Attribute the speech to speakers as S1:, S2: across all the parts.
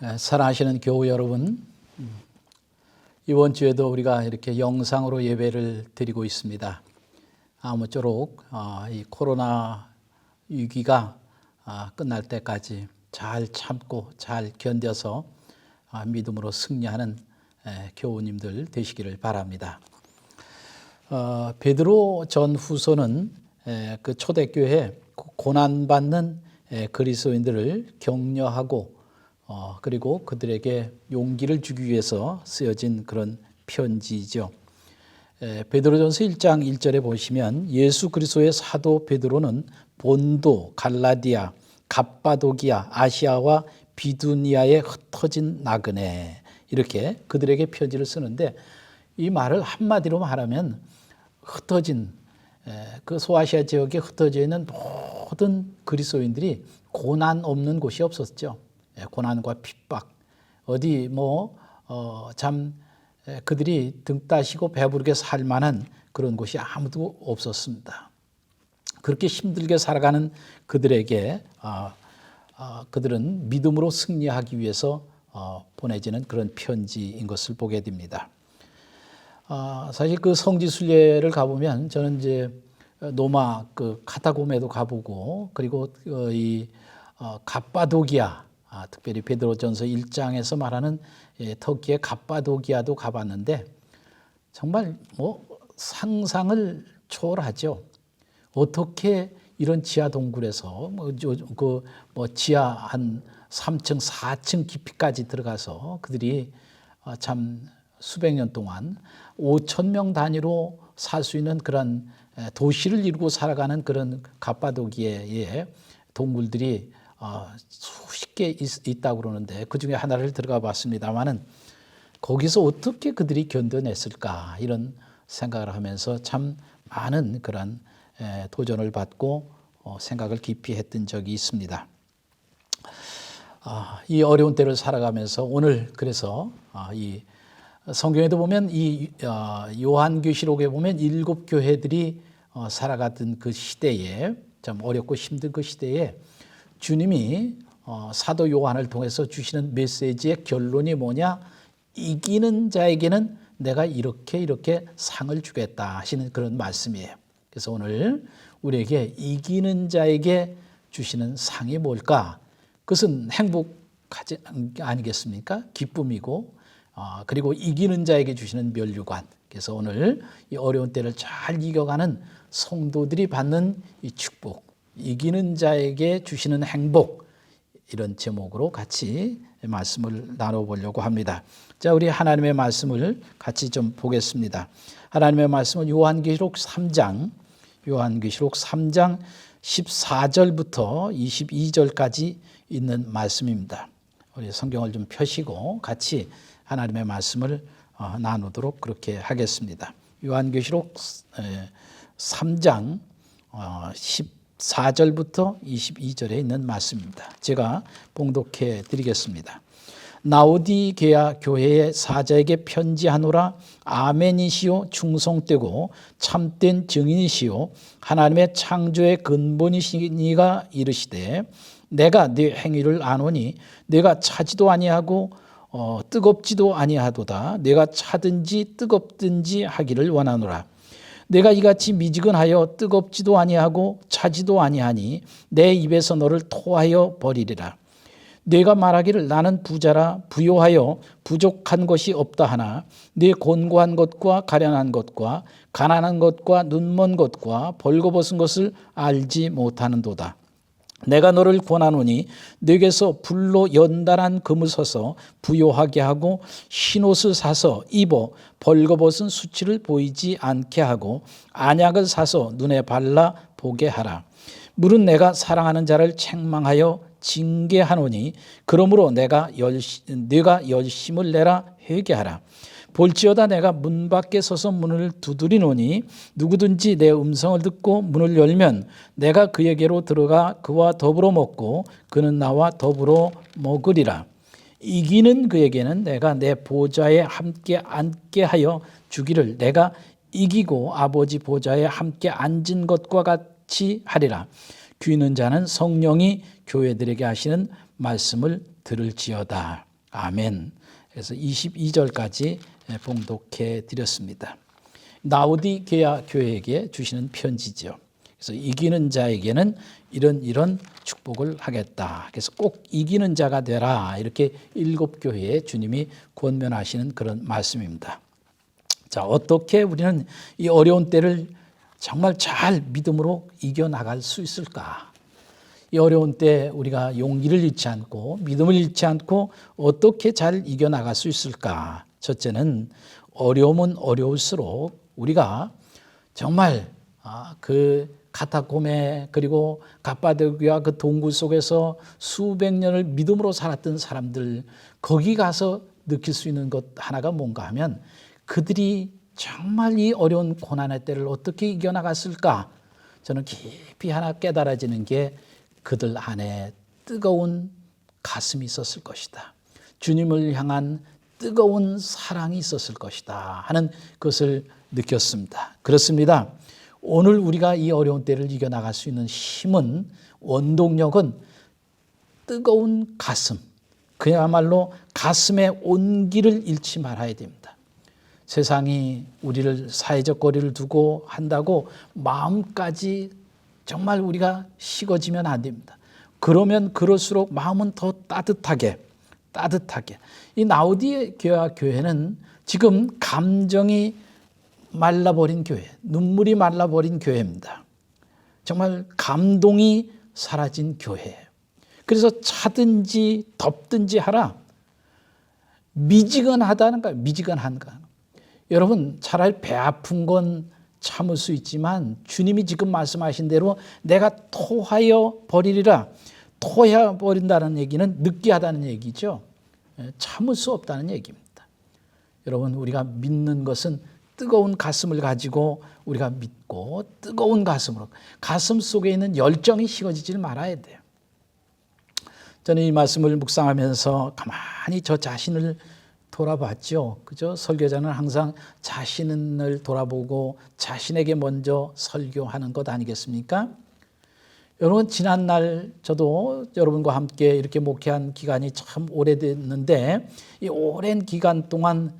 S1: 사랑하시는 교우 여러분, 이번 주에도 우리가 이렇게 영상으로 예배를 드리고 있습니다. 아무쪼록 이 코로나 위기가 끝날 때까지 잘 참고 잘 견뎌서 믿음으로 승리하는 교우님들 되시기를 바랍니다. 베드로 전 후서는 그 초대교회 고난받는 그리스도인들을 격려하고 그리고 그들에게 용기를 주기 위해서 쓰여진 그런 편지죠. 베드로전서 1장 1절에 보시면 예수 그리스도의 사도 베드로는 본도, 갈라디아, 갑바도기아, 아시아와 비두니아에 흩어진 나그네 이렇게 그들에게 편지를 쓰는데 이 말을 한마디로 말하면 흩어진 그 소아시아 지역에 흩어져 있는 모든 그리스도인들이 고난 없는 곳이 없었죠. 고난과 핍박 어디 참 그들이 등 따시고 배부르게 살 만한 그런 곳이 아무도 없었습니다. 그렇게 힘들게 살아가는 그들에게 그들은 믿음으로 승리하기 위해서 보내지는 그런 편지인 것을 보게 됩니다. 사실 그 성지순례를 가보면 저는 이제 노마 그 카타고메도 가보고 그리고 이 갑바도기아 특별히 베드로전서 1장에서 말하는 터키의 갑바도기아도 가봤는데 정말 상상을 초월하죠. 어떻게 이런 지하 동굴에서 지하 한 3층, 4층 깊이까지 들어가서 그들이 참 수백 년 동안 5천 명 단위로 살 수 있는 그런 도시를 이루고 살아가는 그런 갑바도기아의 동굴들이 수십 개 있다고 그러는데 그중에 하나를 들어가 봤습니다만은 거기서 어떻게 그들이 견뎌냈을까 이런 생각을 하면서 참 많은 그런 도전을 받고 생각을 깊이 했던 적이 있습니다. 이 어려운 때를 살아가면서 오늘 그래서 이 성경에도 보면 이 요한계시록에 보면 7 교회들이 살아갔던 그 시대에 참 어렵고 힘든 그 시대에 주님이 사도 요한을 통해서 주시는 메시지의 결론이 뭐냐? 이기는 자에게는 내가 이렇게 상을 주겠다 하시는 그런 말씀이에요. 그래서 오늘 우리에게 이기는 자에게 주시는 상이 뭘까? 그것은 행복 아니겠습니까? 기쁨이고 그리고 이기는 자에게 주시는 면류관. 그래서 오늘 이 어려운 때를 잘 이겨가는 성도들이 받는 이 축복, 이기는 자에게 주시는 행복 이런 제목으로 같이 말씀을 나눠보려고 합니다. 자, 우리 하나님의 말씀을 같이 좀 보겠습니다. 하나님의 말씀은 요한계시록 3장 14절부터 22절까지 있는 말씀입니다. 우리 성경을 좀 펴시고 같이 하나님의 말씀을 나누도록 그렇게 하겠습니다. 요한계시록 3장 14절부터 22절에 있는 말씀입니다. 제가 봉독해 드리겠습니다. 라오디게아 교회의 사자에게 편지하노라. 아멘이시오 충성되고 참된 증인이시오 하나님의 창조의 근본이시니가 이르시되 내가 네 행위를 아노니 내가 차지도 아니하고 뜨겁지도 아니하도다. 내가 차든지 뜨겁든지 하기를 원하노라. 내가 이같이 미지근하여 뜨겁지도 아니하고 차지도 아니하니 내 입에서 너를 토하여 버리리라. 내가 말하기를 나는 부자라 부요하여 부족한 것이 없다 하나 네 곤고한 것과 가련한 것과 가난한 것과 눈먼 것과 벌거벗은 것을 알지 못하는도다. 내가 너를 권하노니 네게서 불로 연단한 금을 서서 부요하게 하고 흰옷을 사서 입어 벌거벗은 수치를 보이지 않게 하고 안약을 사서 눈에 발라 보게 하라. 물은 내가 사랑하는 자를 책망하여 징계하노니 그러므로 네가 열심을 내라 회개하라. 볼지어다 내가 문 밖에 서서 문을 두드리노니 누구든지 내 음성을 듣고 문을 열면 내가 그에게로 들어가 그와 더불어 먹고 그는 나와 더불어 먹으리라. 이기는 그에게는 내가 내 보좌에 함께 앉게 하여 주기를 내가 이기고 아버지 보좌에 함께 앉은 것과 같이 하리라. 귀 있는 자는 성령이 교회들에게 하시는 말씀을 들을지어다. 아멘. 그래서 22절까지 봉독해 드렸습니다. 라오디게아 교회에게 주시는 편지죠. 그래서 이기는 자에게는 이런 축복을 하겠다. 그래서 꼭 이기는 자가 되라. 이렇게 7교회에 주님이 권면하시는 그런 말씀입니다. 자, 어떻게 우리는 이 어려운 때를 정말 잘 믿음으로 이겨나갈 수 있을까? 이 어려운 때 우리가 용기를 잃지 않고 믿음을 잃지 않고 어떻게 잘 이겨나갈 수 있을까? 첫째는 어려움은 어려울수록 우리가 정말 그 카타콤에 그리고 갑바도기와 그 동굴 속에서 수백 년을 믿음으로 살았던 사람들, 거기 가서 느낄 수 있는 것 하나가 뭔가 하면 그들이 정말 이 어려운 고난의 때를 어떻게 이겨나갔을까? 저는 깊이 하나 깨달아지는 게 그들 안에 뜨거운 가슴이 있었을 것이다. 주님을 향한 뜨거운 사랑이 있었을 것이다 하는 것을 느꼈습니다. 그렇습니다. 오늘 우리가 이 어려운 때를 이겨나갈 수 있는 힘은, 원동력은 뜨거운 가슴, 그야말로 가슴의 온기를 잃지 말아야 됩니다. 세상이 우리를 사회적 거리를 두고 한다고 마음까지 정말 우리가 식어지면 안 됩니다. 그러면 그럴수록 마음은 더 따뜻하게 이 라오디게아 교회는 지금 감정이 말라버린 교회, 눈물이 말라버린 교회입니다. 정말 감동이 사라진 교회예요. 그래서 차든지 덥든지 하라. 미지근하다는가, 미지근한가. 여러분, 차라리 배 아픈 건 참을 수 있지만 주님이 지금 말씀하신 대로 내가 토하여 버리리라. 토해 버린다는 얘기는 느끼하다는 얘기죠. 참을 수 없다는 얘기입니다. 여러분, 우리가 믿는 것은 뜨거운 가슴을 가지고 우리가 믿고 뜨거운 가슴으로, 가슴 속에 있는 열정이 식어지질 말아야 돼요. 저는 이 말씀을 묵상하면서 가만히 저 자신을 돌아봤죠. 그죠? 설교자는 항상 자신을 돌아보고 자신에게 먼저 설교하는 것 아니겠습니까? 여러분, 지난날 저도 여러분과 함께 이렇게 목회한 기간이 참 오래됐는데 이 오랜 기간 동안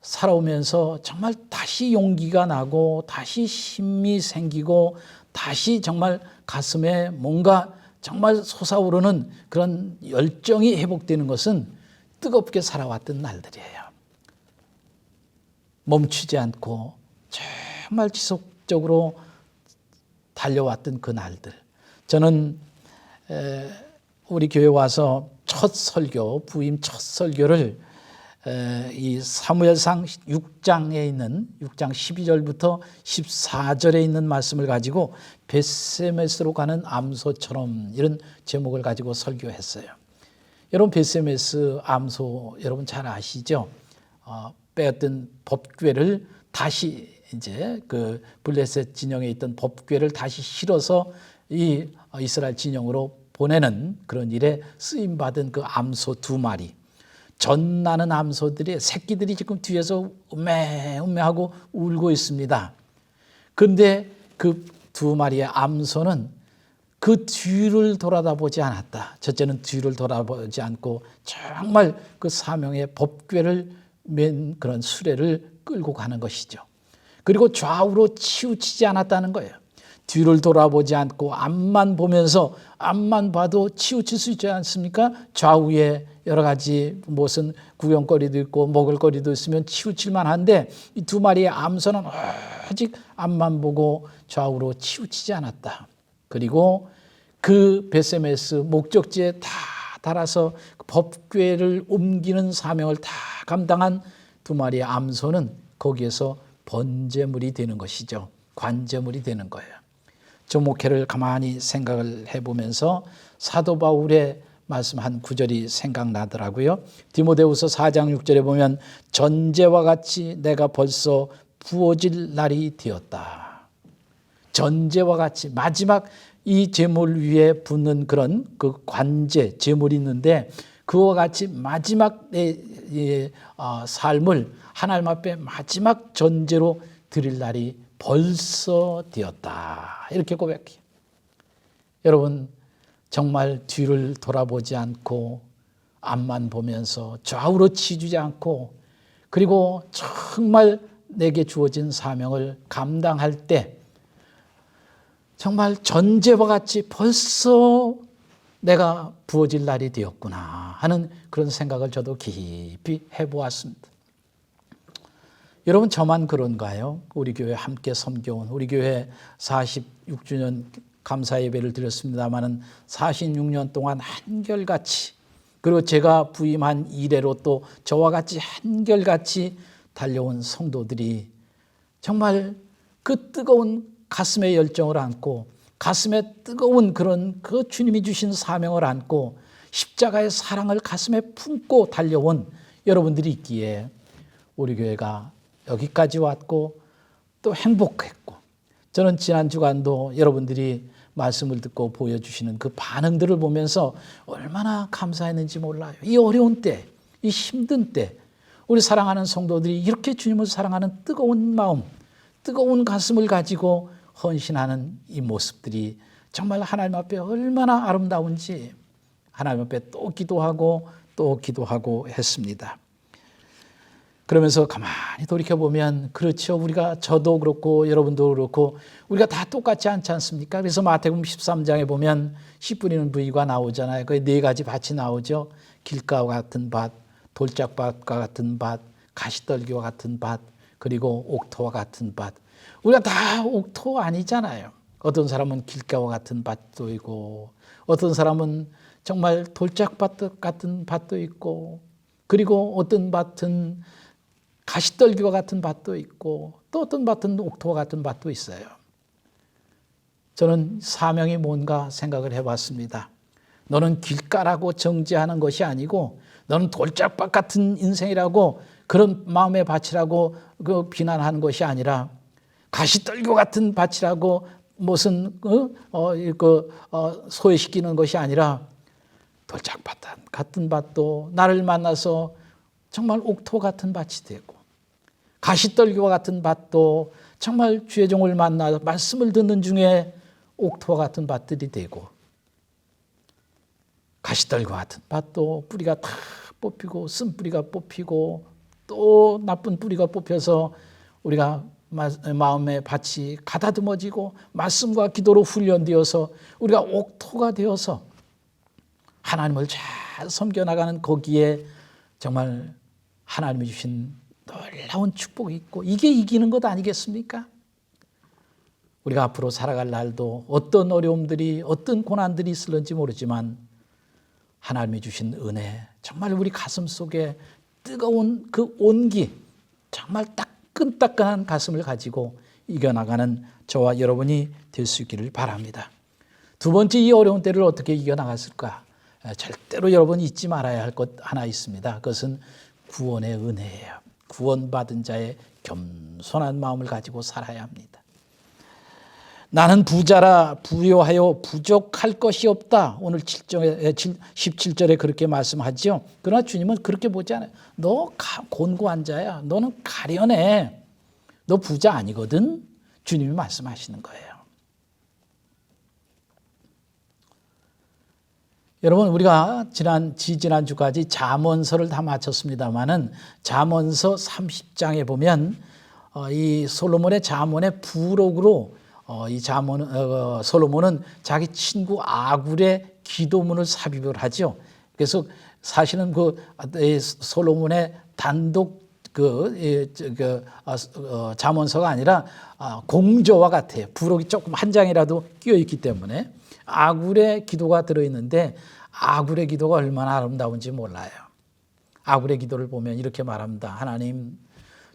S1: 살아오면서 정말 다시 용기가 나고 다시 힘이 생기고 다시 정말 가슴에 뭔가 정말 솟아오르는 그런 열정이 회복되는 것은 뜨겁게 살아왔던 날들이에요. 멈추지 않고 정말 지속적으로 달려왔던 그 날들. 저는 우리 교회 와서 첫 설교, 부임 첫 설교를 이 사무엘상 6장에 있는 6장 12절부터 14절에 있는 말씀을 가지고 벳세메스로 가는 암소처럼 이런 제목을 가지고 설교했어요. 여러분, 벳세메스 암소 여러분 잘 아시죠? 빼앗던 법궤를 다시 이제 그 블레셋 진영에 있던 법궤를 다시 실어서 이 이스라엘 진영으로 보내는 그런 일에 쓰임 받은 그 암소 2마리. 젖나는 암소들의 새끼들이 지금 뒤에서 음매하고 울고 있습니다. 그런데 그 2마리의 암소는 그 뒤를 돌아다보지 않았다. 첫째는 뒤를 돌아보지 않고 정말 그 사명의 법궤를 맨 그런 수레를 끌고 가는 것이죠. 그리고 좌우로 치우치지 않았다는 거예요. 뒤를 돌아보지 않고 앞만 보면서 앞만 봐도 치우칠 수 있지 않습니까? 좌우에 여러 가지 무슨 구경거리도 있고 먹을거리도 있으면 치우칠만 한데 이 2마리의 암소는 오직 앞만 보고 좌우로 치우치지 않았다. 그리고 그 벳세메스 목적지에 다 달아서 법궤를 옮기는 사명을 다 감당한 2마리의 암소는 거기에서 번제물이 되는 것이죠. 관제물이 되는 거예요. 저 목회를 가만히 생각을 해보면서 사도 바울의 말씀한 구절이 생각나더라고요. 디모데후서 4장 6절에 보면 전제와 같이 내가 벌써 부어질 날이 되었다. 전제와 같이 마지막 이 제물 위에 붓는 그런 그 관제, 제물이 있는데 그와 같이 마지막 내 삶을 하나님 앞에 마지막 전제로 드릴 날이 벌써 되었다. 이렇게 고백해요. 여러분, 정말 뒤를 돌아보지 않고 앞만 보면서 좌우로 치주지 않고 그리고 정말 내게 주어진 사명을 감당할 때 정말 전제와 같이 벌써 내가 부어질 날이 되었구나 하는 그런 생각을 저도 깊이 해보았습니다. 여러분 저만 그런가요? 우리 교회 함께 섬겨온 우리 교회 46주년 감사 예배를 드렸습니다마는 46년 동안 한결같이 그리고 제가 부임한 이래로 또 저와 같이 한결같이 달려온 성도들이 정말 그 뜨거운 가슴의 열정을 안고 가슴에 뜨거운 그런 그 주님이 주신 사명을 안고 십자가의 사랑을 가슴에 품고 달려온 여러분들이 있기에 우리 교회가 여기까지 왔고 또 행복했고 저는 지난 주간도 여러분들이 말씀을 듣고 보여주시는 그 반응들을 보면서 얼마나 감사했는지 몰라요. 이 어려운 때, 이 힘든 때 우리 사랑하는 성도들이 이렇게 주님을 사랑하는 뜨거운 마음, 뜨거운 가슴을 가지고 헌신하는 이 모습들이 정말 하나님 앞에 얼마나 아름다운지 하나님 앞에 또 기도하고 했습니다. 그러면서 가만히 돌이켜보면 그렇죠. 우리가 저도 그렇고 여러분도 그렇고 우리가 다 똑같지 않지 않습니까? 그래서 마태복음 13장에 보면 씨 뿌리는 부위가 나오잖아요. 그 네 가지 밭이 나오죠. 길가와 같은 밭, 돌짝밭과 같은 밭, 가시떨기와 같은 밭, 그리고 옥토와 같은 밭. 우리가 다 옥토 아니잖아요. 어떤 사람은 길가와 같은 밭도 있고 어떤 사람은 정말 돌짝밭 같은 밭도 있고 그리고 어떤 밭은 가시떨기와 같은 밭도 있고 또 어떤 밭은 옥토와 같은 밭도 있어요. 저는 사명이 뭔가 생각을 해봤습니다. 너는 길가라고 정죄하는 것이 아니고 너는 돌짝밭 같은 인생이라고 그런 마음의 밭이라고 그 비난하는 것이 아니라 가시떨기와 같은 밭이라고 무슨 소외시키는 것이 아니라 돌짝밭 같은 밭도 나를 만나서 정말 옥토 같은 밭이 되고 가시떨기와 같은 밭도 정말 주의 종을 만나 말씀을 듣는 중에 옥토와 같은 밭들이 되고 가시떨기와 같은 밭도 뿌리가 다 뽑히고 쓴뿌리가 뽑히고 또 나쁜 뿌리가 뽑혀서 우리가 마음의 밭이 가다듬어지고 말씀과 기도로 훈련되어서 우리가 옥토가 되어서 하나님을 잘 섬겨나가는 거기에 정말 하나님이 주신 놀라운 축복이 있고 이게 이기는 것 아니겠습니까? 우리가 앞으로 살아갈 날도 어떤 어려움들이 어떤 고난들이 있을는지 모르지만 하나님이 주신 은혜 정말 우리 가슴 속에 뜨거운 그 온기 정말 따끈따끈한 가슴을 가지고 이겨나가는 저와 여러분이 될 수 있기를 바랍니다. 두 번째 이 어려운 때를 어떻게 이겨나갔을까? 절대로 여러분이 잊지 말아야 할 것 하나 있습니다. 그것은 구원의 은혜예요. 구원받은 자의 겸손한 마음을 가지고 살아야 합니다. 나는 부자라 부요하여 부족할 것이 없다. 오늘 17절에 그렇게 말씀하죠. 그러나 주님은 그렇게 보지 않아요. 너 곤고한 자야. 너는 가련해. 너 부자 아니거든. 주님이 말씀하시는 거예요. 여러분 우리가 지난주까지 잠언서를 다 마쳤습니다마는 잠언서 30장에 보면 이 솔로몬의 잠언의 부록으로 이 솔로몬은 자기 친구 아굴의 기도문을 삽입을 하죠. 그래서 사실은 그 솔로몬의 단독 잠언서가 아니라 공저와 같아요. 부록이 조금 한 장이라도 끼어 있기 때문에 아굴의 기도가 들어있는데 아굴의 기도가 얼마나 아름다운지 몰라요. 아굴의 기도를 보면 이렇게 말합니다. 하나님,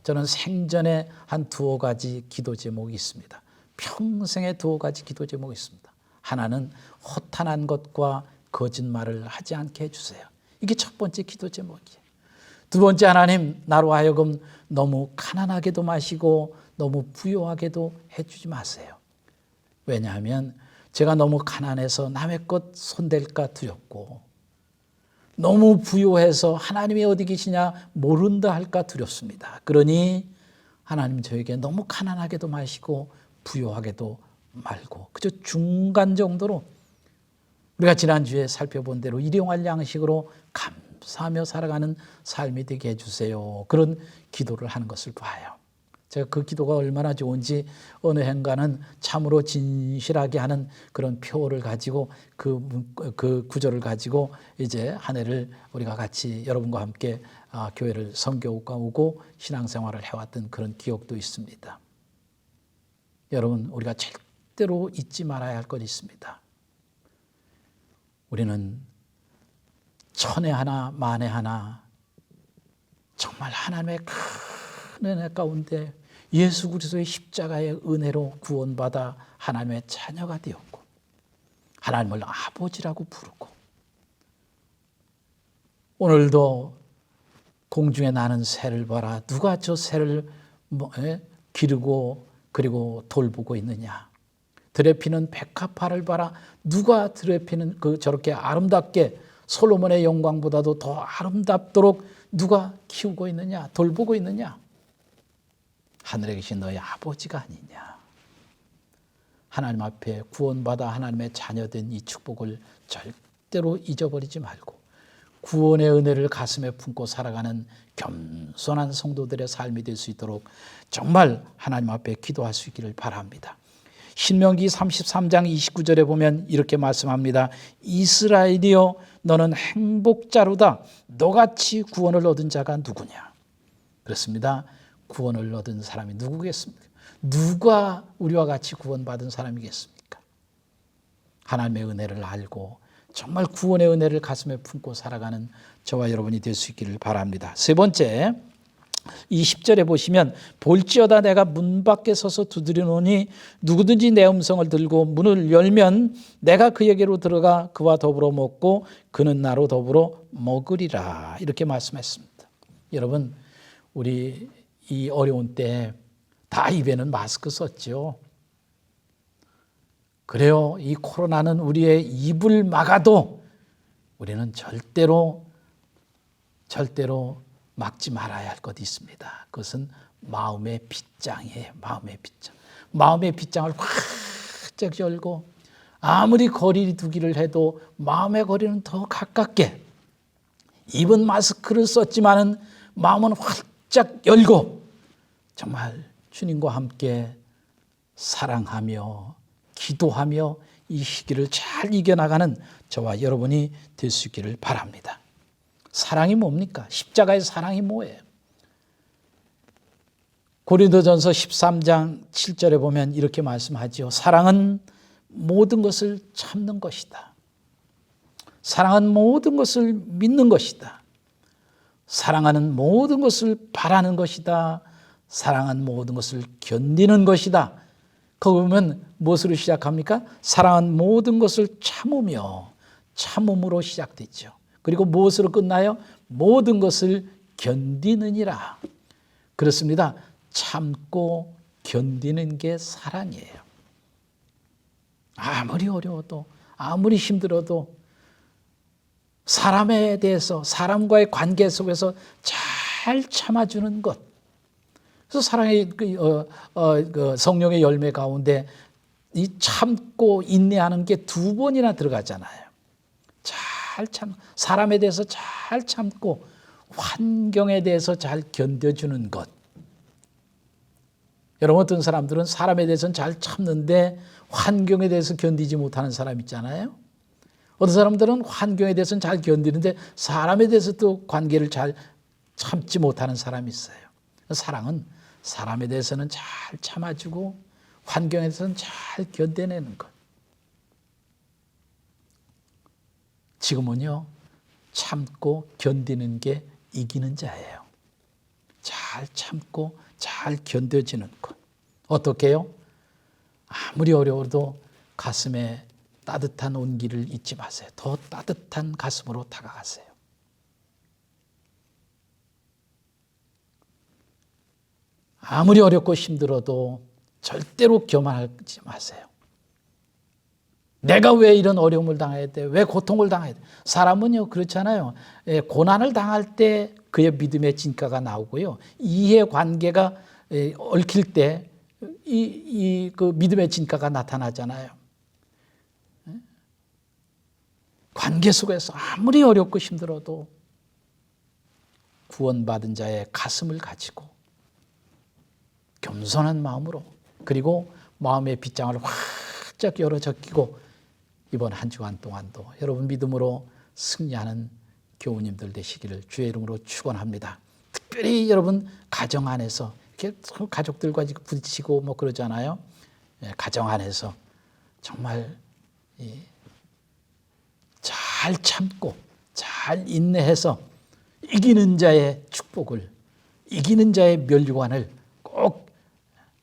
S1: 저는 생전에 한 두어 가지 기도 제목이 있습니다. 평생에 두어 가지 기도 제목이 있습니다. 하나는 허탄한 것과 거짓말을 하지 않게 해주세요. 이게 첫 번째 기도 제목이에요. 두 번째, 하나님, 나로 하여금 너무 가난하게도 마시고 너무 부유하게도 해주지 마세요. 왜냐하면 제가 너무 가난해서 남의 것 손댈까 두렵고 너무 부유해서 하나님이 어디 계시냐 모른다 할까 두렵습니다. 그러니 하나님 저에게 너무 가난하게도 마시고 부유하게도 말고 그저 중간 정도로 우리가 지난주에 살펴본 대로 일용할 양식으로 감사하며 살아가는 삶이 되게 해주세요. 그런 기도를 하는 것을 봐요. 제가 그 기도가 얼마나 좋은지 어느 행간은 참으로 진실하게 하는 그런 표를 가지고 그 구절을 가지고 이제 한 해를 우리가 같이 여러분과 함께 교회를 선교하고 신앙생활을 해왔던 그런 기억도 있습니다. 여러분, 우리가 절대로 잊지 말아야 할 것이 있습니다. 우리는 천에 하나 만에 하나 정말 하나님의 큰 은혜 가운데 예수 그리스도의 십자가의 은혜로 구원받아 하나님의 자녀가 되었고 하나님을 아버지라고 부르고 오늘도 공중에 나는 새를 봐라. 누가 저 새를 기르고 그리고 돌보고 있느냐. 들에 피는 백합화를 봐라. 누가 들에 피는 저렇게 아름답게 솔로몬의 영광보다도 더 아름답도록 누가 키우고 있느냐, 돌보고 있느냐. 하늘에 계신 너희 아버지가 아니냐. 하나님 앞에 구원받아 하나님의 자녀된 이 축복을 절대로 잊어버리지 말고 구원의 은혜를 가슴에 품고 살아가는 겸손한 성도들의 삶이 될 수 있도록 정말 하나님 앞에 기도할 수 있기를 바랍니다. 신명기 33장 29절에 보면 이렇게 말씀합니다. 이스라엘이여 너는 행복자로다. 너같이 구원을 얻은 자가 누구냐. 그렇습니다. 구원을 얻은 사람이 누구겠습니까? 누가 우리와 같이 구원받은 사람이겠습니까? 하나님의 은혜를 알고 정말 구원의 은혜를 가슴에 품고 살아가는 저와 여러분이 될 수 있기를 바랍니다. 세 번째, 이 10절에 보시면 볼지어다 내가 문 밖에 서서 두드리노니 누구든지 내 음성을 들고 문을 열면 내가 그에게로 들어가 그와 더불어 먹고 그는 나로 더불어 먹으리라. 이렇게 말씀했습니다. 여러분, 우리 이 어려운 때 다 입에는 마스크 썼죠. 그래요. 이 코로나는 우리의 입을 막아도 우리는 절대로 막지 말아야 할 것이 있습니다. 그것은 마음의 빗장이에요. 마음의 빗장. 마음의 빗장을 활짝 열고 아무리 거리 두기를 해도 마음의 거리는 더 가깝게 입은 마스크를 썼지만은 마음은 활짝 열고 정말 주님과 함께 사랑하며 기도하며 이 시기를 잘 이겨나가는 저와 여러분이 될 수 있기를 바랍니다. 사랑이 뭡니까? 십자가의 사랑이 뭐예요? 고린도전서 13장 7절에 보면 이렇게 말씀하지요. 사랑은 모든 것을 참는 것이다. 사랑은 모든 것을 믿는 것이다. 사랑하는 모든 것을 바라는 것이다. 사랑은 모든 것을 견디는 것이다. 거기 보면 무엇으로 시작합니까? 사랑은 모든 것을 참으며 참음으로 시작되죠. 그리고 무엇으로 끝나요? 모든 것을 견디느니라. 그렇습니다. 참고 견디는 게 사랑이에요. 아무리 어려워도 아무리 힘들어도 사람에 대해서 사람과의 관계 속에서 잘 참아주는 것. 그래서 사랑의 성령의 열매 가운데 이 참고 인내하는 게 2번이나 들어가잖아요. 사람에 대해서 잘 참고 환경에 대해서 잘 견뎌주는 것. 여러분, 어떤 사람들은 사람에 대해서는 잘 참는데 환경에 대해서 견디지 못하는 사람 있잖아요. 어떤 사람들은 환경에 대해서는 잘 견디는데 사람에 대해서 또 관계를 잘 참지 못하는 사람이 있어요. 사랑은 사람에 대해서는 잘 참아주고 환경에 대해서는 잘 견뎌내는 것. 지금은요, 참고 견디는 게 이기는 자예요. 잘 참고 잘 견뎌지는 것. 어떻게 해요? 아무리 어려워도 가슴에 따뜻한 온기를 잊지 마세요. 더 따뜻한 가슴으로 다가가세요. 아무리 어렵고 힘들어도 절대로 교만하지 마세요. 내가 왜 이런 어려움을 당해야 돼? 왜 고통을 당해야 돼? 사람은요, 그렇잖아요. 고난을 당할 때 그의 믿음의 진가가 나오고요. 이해관계가 얽힐 때 그 믿음의 진가가 나타나잖아요. 관계 속에서 아무리 어렵고 힘들어도 구원받은 자의 가슴을 가지고 겸손한 마음으로, 그리고 마음의 빗장을 활짝 열어 적히고 이번 한 주간 동안도 여러분 믿음으로 승리하는 교우님들 되시기를 주의 이름으로 축원합니다. 특별히 여러분 가정 안에서 이렇게 가족들과 부딪히고 뭐 그러잖아요. 가정 안에서 정말 잘 참고 잘 인내해서 이기는 자의 축복을, 이기는 자의 멸류관을 꼭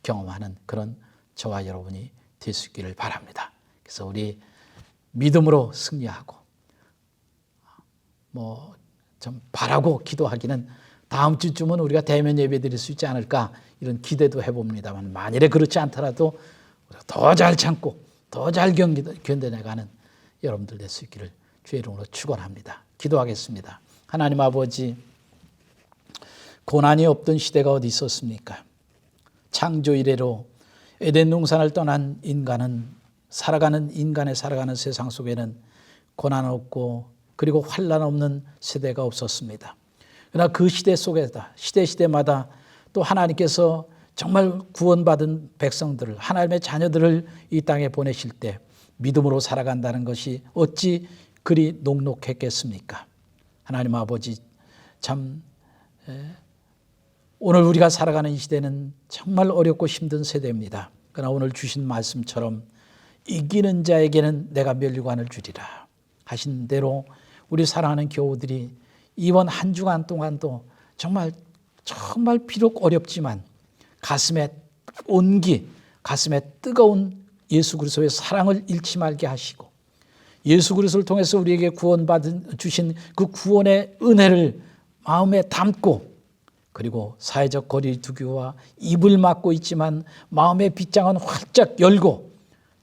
S1: 경험하는 그런 저와 여러분이 될 수 있기를 바랍니다. 그래서 우리 믿음으로 승리하고 뭐 좀 바라고 기도하기는 다음 주쯤은 우리가 대면 예배 드릴 수 있지 않을까 이런 기대도 해봅니다만, 만일에 그렇지 않더라도 더 잘 참고 더 잘 견뎌내가는 여러분들 될 수 있기를 주의 이름으로 축원합니다. 기도하겠습니다. 하나님 아버지, 고난이 없던 시대가 어디 있었습니까? 창조 이래로 에덴 동산을 떠난 인간은, 살아가는 세상 속에는 고난 없고 그리고 환난 없는 세대가 없었습니다. 그러나 그 시대 속에다 시대마다 또 하나님께서 정말 구원받은 백성들을, 하나님의 자녀들을 이 땅에 보내실 때 믿음으로 살아간다는 것이 어찌 그리 녹록했겠습니까? 하나님 아버지, 참 오늘 우리가 살아가는 이 시대는 정말 어렵고 힘든 세대입니다. 그러나 오늘 주신 말씀처럼 이기는 자에게는 내가 멸류관을 주리라 하신 대로 우리 사랑하는 교우들이 이번 한 주간 동안도 정말 비록 어렵지만 가슴에 온기, 가슴에 뜨거운 예수 그리스도의 사랑을 잃지 말게 하시고, 예수 그리스도를 통해서 우리에게 주신 그 구원의 은혜를 마음에 담고, 그리고 사회적 거리두기와 입을 막고 있지만 마음의 빗장은 활짝 열고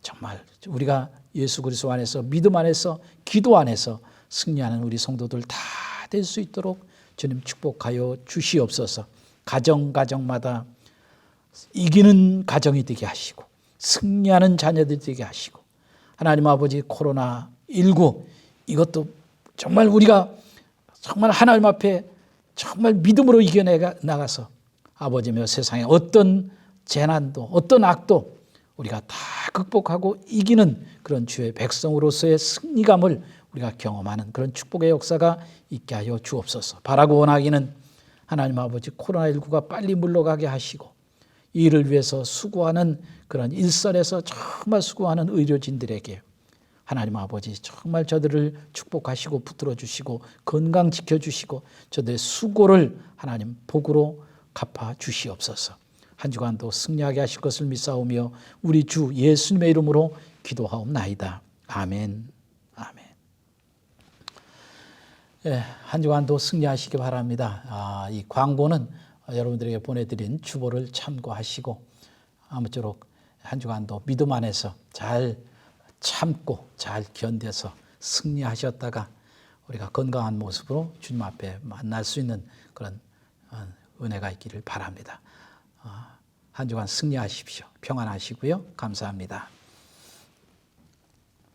S1: 정말 우리가 예수 그리스도 안에서, 믿음 안에서, 기도 안에서 승리하는 우리 성도들 다 될 수 있도록 주님 축복하여 주시옵소서. 가정마다 이기는 가정이 되게 하시고 승리하는 자녀들이 되게 하시고, 하나님 아버지, 코로나19 이것도 정말 우리가 정말 하나님 앞에 정말 믿음으로 이겨나가서 아버지며 세상에 어떤 재난도 어떤 악도 우리가 다 극복하고 이기는 그런 주의 백성으로서의 승리감을 우리가 경험하는 그런 축복의 역사가 있게 하여 주옵소서. 바라고 원하기는 하나님 아버지, 코로나19가 빨리 물러가게 하시고 이 일을 위해서 수고하는 그런 일선에서 정말 수고하는 의료진들에게 하나님 아버지 정말 저들을 축복하시고 붙들어 주시고 건강 지켜주시고 저들의 수고를 하나님 복으로 갚아 주시옵소서. 한 주간도 승리하게 하실 것을 믿사오며 우리 주 예수님의 이름으로 기도하옵나이다. 아멘. 아멘. 한 주간도 승리하시기 바랍니다. 이 광고는 여러분들에게 보내드린 주보를 참고하시고 아무쪼록 한 주간도 믿음 안에서 잘 참고 잘 견뎌서 승리하셨다가 우리가 건강한 모습으로 주님 앞에 만날 수 있는 그런 은혜가 있기를 바랍니다. 한 주간 승리하십시오. 평안하시고요. 감사합니다.